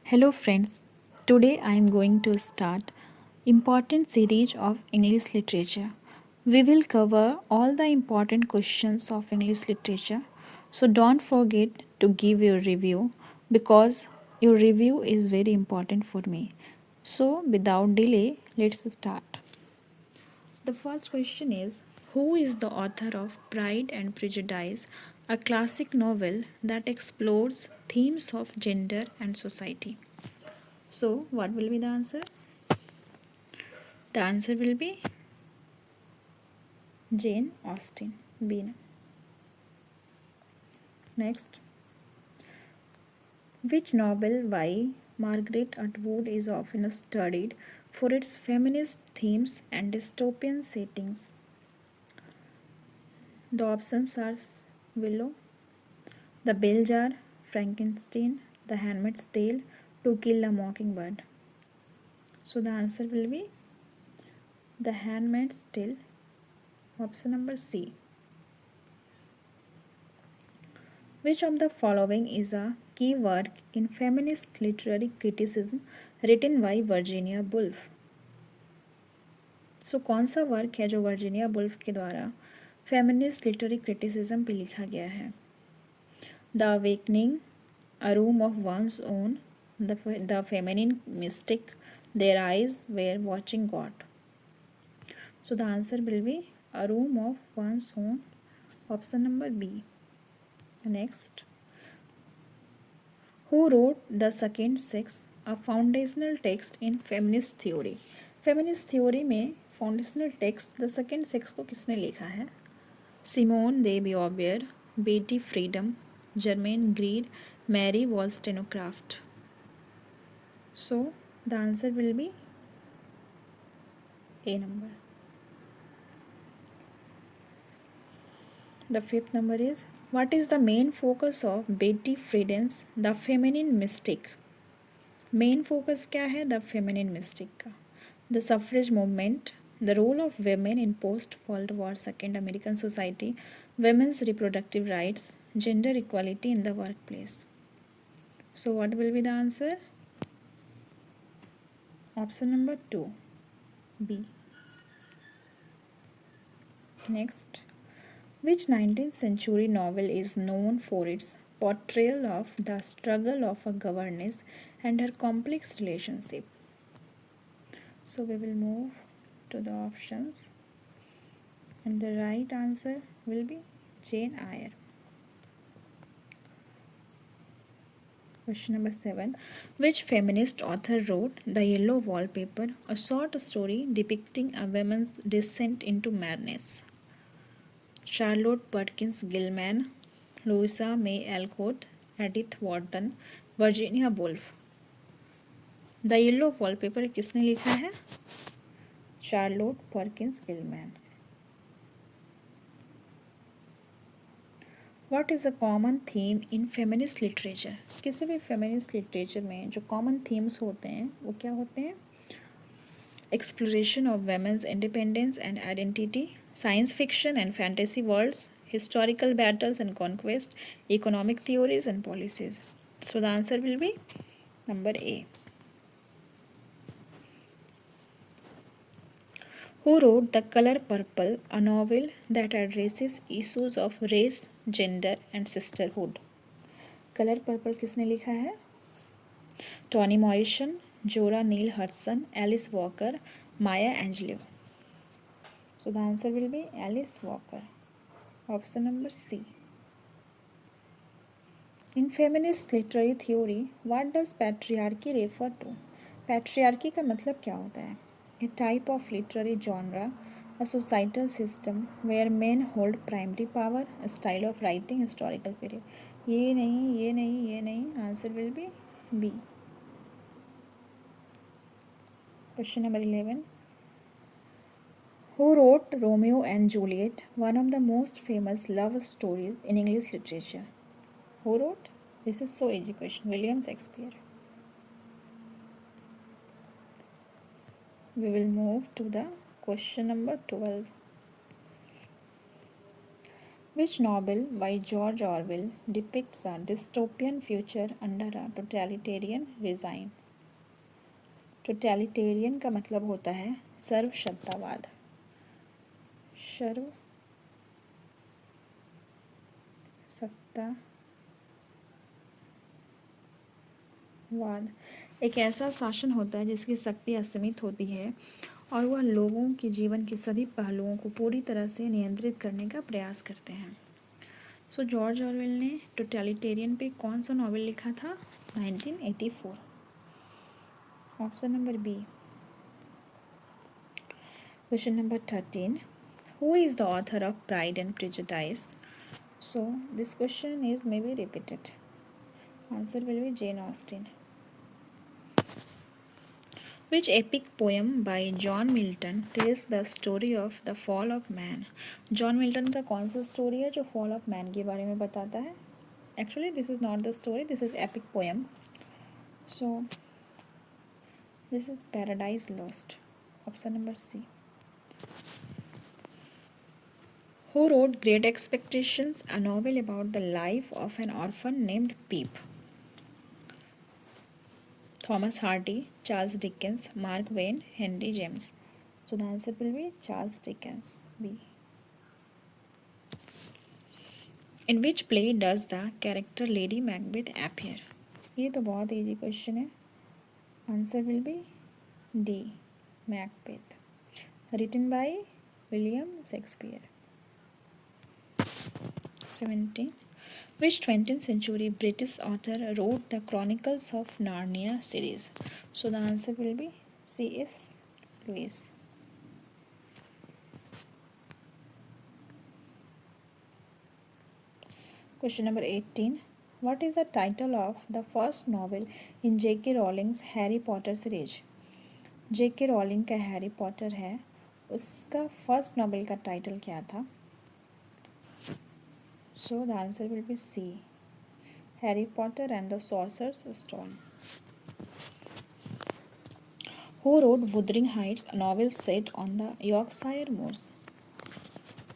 Hello friends. Today I am going to start important series of English literature. We will cover all the important questions of English literature. So don't forget to give your review because your review is very important for me. So without delay, let's start. The first question is, who is the author of Pride and Prejudice, a classic novel that explores themes of gender and society? So, what will be the answer? The answer will be Jane Austen. B. Next, which novel by Margaret Atwood is often studied for its feminist themes and dystopian settings? The options are Willow, The Bell Jar, Frankenstein, The Handmaid's Tale, To Kill a Mockingbird. So the answer will be The Handmaid's Tale, option number C. Which of the following is a key work in feminist literary criticism written by Virginia Woolf? So कौन सा work है जो Virginia Woolf के द्वारा feminist literary criticism पे लिखा गया है? The awakening, a room of one's own, the feminine mystic, their eyes were watching God. So the answer will be a room of one's own, option number B. Next, who wrote The Second Sex, a foundational text in feminist theory? Feminist theory में foundational text the second sex को किसने लिखा है? Simone de Beauvoir, Betty Friedan, Germaine Greer, Mary Wollstonecraft. So the answer will be A number. The fifth number is, what is the main focus of Betty Friedan's The Feminine Mystic? Main focus क्या है the feminine mystic का? The suffrage movement, the role of women in post world war second American society, women's reproductive rights, gender equality in the work place. So what will be the answer? Option number 2, B. Next, which 19th century novel is known for its portrayal of the struggle of a governess and her complex relationship? So we will move to the options and the right answer will be Jane Eyre. Question number 7. Which feminist author wrote The Yellow Wallpaper, a short story depicting a woman's descent into madness? Charlotte Perkins Gilman, Louisa May Alcott, Edith Wharton, Virginia Woolf. The yellow wallpaper किसने लिखा है? Charlotte Perkins Gillman. What is the common theme in feminist literature? किसी भी feminist literature में जो common themes होते हैं वो क्या होते हैं? Exploration of women's independence and identity, science fiction and fantasy worlds, historical battles and conquest, economic theories and policies. So the answer will be number A. Who wrote The Color Purple, a novel that addresses issues of race, gender and sisterhood? Colour purple किसने लिखा है? Toni Morrison, Zora Neale Hurston, Alice Walker, Maya Angelou. So the answer will be Alice Walker. Option number C. In feminist literary theory, what does patriarchy refer to? Patriarchy का मतलब क्या होता है? A type of literary genre, a societal system where men hold primary power, a style of writing, historical period. ये नहीं, ये नहीं, ये नहीं. Answer will be B. Question number 11. Who wrote Romeo and Juliet, one of the most famous love stories in English literature? Who wrote? This is so easy question. William Shakespeare. We will move to the question number 12. Which novel by George Orwell depicts a dystopian future under a totalitarian regime? Totalitarian का मतलब होता है सर्वसत्तावाद। सर्वसत्तावाद एक ऐसा शासन होता है जिसकी शक्ति असीमित होती है और वह लोगों के जीवन के सभी पहलुओं को पूरी तरह से नियंत्रित करने का प्रयास करते हैं। सो जॉर्ज ऑरवेल ने टोटलिटेरियन पे कौन सा नॉवेल लिखा था? 1984। Option number B. Question number 13, who is the author of Pride and Prejudice? So this question is maybe repeated. Answer will be Jane Austen. Which epic poem by John Milton tells the story of the fall of man? John Milton का कौन सा story है जो fall of man के बारे में बताता है? Actually this is not the story, this is epic poem. So this is Paradise Lost. Option number C. Who wrote Great Expectations, a novel about the life of an orphan named Peep? Thomas Hardy, Charles Dickens, Mark Twain, Henry James. So the answer will be Charles Dickens. B. In which play does the character Lady Macbeth appear? ये तो बहुत easy question है। Answer will B D, Macbeth, written by William Shakespeare. 17. Which 20th century British author wrote the Chronicles of Narnia series? So the answer will be C.S. Lewis. Question number 18. What is the title of the first novel in J.K. Rowling's Harry Potter series? J.K. Rowling का Harry Potter है, उसका first novel का title क्या था? So the answer will be C, Harry Potter and the Sorcerer's Stone. Who wrote Wuthering Heights, a novel set on the Yorkshire moors?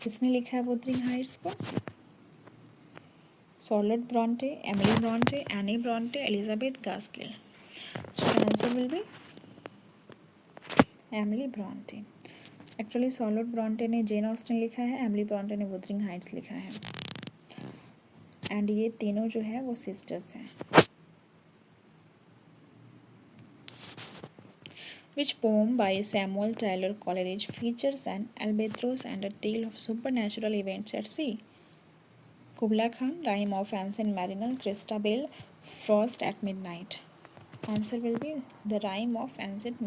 किसने लिखा है Wuthering Heights को? Charlotte Bronte, Emily Bronte, Annie Bronte, Elizabeth Gaskell. So the answer will be Emily Bronte. Actually Charlotte Bronte ने Jane Austen लिखा है, Emily Bronte ने Wuthering Heights लिखा है, एंड ये तीनों जो है वो सिस्टर्स हैं। Which poem by Samuel Taylor Coleridge features an albatross and a tale of supernatural events at sea? Kubla Khan, Rime of Ancient Mariner, Christabel, Frost at Midnight. Answer will be the Rime of Ancient